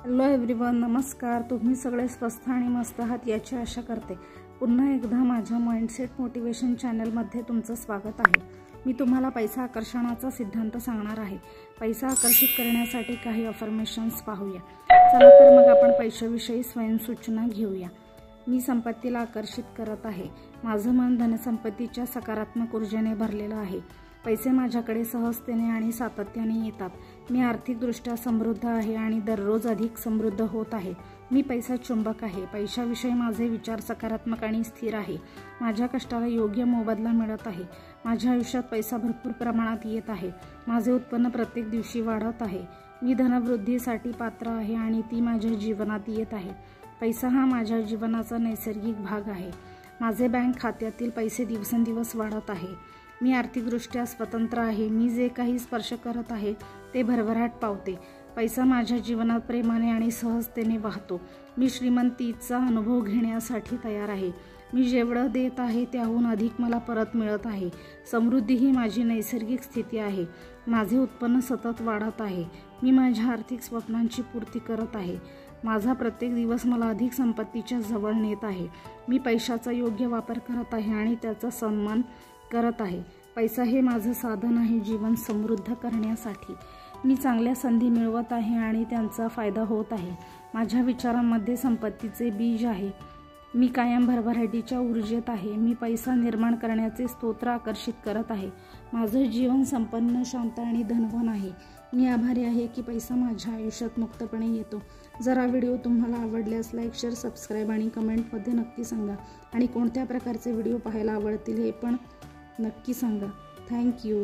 Hello everyone, नमस्कार। तुम्ही सगळे स्वस्थ आणि मस्त आहात याची आशा करते। पुन्हा एकदा माझ्या माइंडसेट मोटिवेशन चॅनलमध्ये तुमचं स्वागत आहे। मी तुम्हाला पैसा आकर्षणाचा सिद्धांत सांगणार आहे। पैसा आकर्षित करण्यासाठी काही अफर्मेशन्स पाहूया। चला तर मग आपण पैशाविषयी स्वयंसूचना घेऊया। मी संपत्तीला आकर्षित करत आहे। माझं मन धनसंपत्तीच्या सकारात्मक ऊर्जेने भरलेलं आहे। पैसे माझ्याकडे सहजतेने आणि सातत्याने येतात। मी आर्थिकदृष्ट्या समृद्ध आहे आणि दररोज अधिक समृद्ध होत आहे। मी पैसा चुंबक आहे। पैशाविषयी माझे विचार सकारात्मक आणि स्थिर आहे। माझ्या कष्टाला योग्य मोबदला मिळत आहे। माझ्या आयुष्यात पैसा भरपूर प्रमाणात येत आहे। माझे उत्पन्न प्रत्येक दिवशी वाढत आहे। मी धनवृद्धीसाठी पात्र आहे आणि ती माझ्या जीवनात येत आहे। पैसा हा माझ्या जीवनाचा नैसर्गिक भाग आहे। माझे बँक खात्यातील पैसे दिवसेंदिवस वाढत आहे। मी आर्थिकदृष्ट्या स्वतंत्र आहे। मी जे काही स्पर्श करत आहे ते भरभराट पावते। पैसा माझ्या जीवनात प्रेमाने आणि सहजतेने वाहतो। मी श्रीमंतीचा अनुभव घेण्यासाठी तयार आहे। मी जेवढं देत आहे त्याहून अधिक मला परत मिळत आहे। समृद्धी ही माझी नैसर्गिक स्थिती आहे। माझे उत्पन्न सतत वाढत आहे। मी माझ्या आर्थिक स्वप्नांची पूर्ती करत आहे। माझा प्रत्येक दिवस मला अधिक संपत्तीच्या जवळ नेत आहे। मी पैशाचा योग्य वापर करत आहे आणि त्याचा सन्मान करत आहे। पैसा हे माझं साधन आहे जीवन समृद्ध करण्यासाठी। मी चांगल्या संधी मिळवत आहे आणि त्यांचा फायदा होत आहे। माझ्या विचारांमध्ये संपत्तीचे बीज आहे। मी कायम भरभराटीच्या ऊर्जेत आहे। मी पैसा निर्माण करण्याचे स्तोत्र आकर्षित करत आहे। माझं जीवन संपन्न, शांत आणि धनवान आहे। मी आभारी आहे की पैसा माझ्या आयुष्यात मुक्तपणे येतो। जर हा व्हिडिओ तुम्हाला आवडल्यास लाईक, शेअर, सबस्क्राईब आणि कमेंटमध्ये नक्की सांगा। आणि कोणत्या प्रकारचे व्हिडिओ पाहायला आवडतील हे पण नक्की सांगा। Thank you.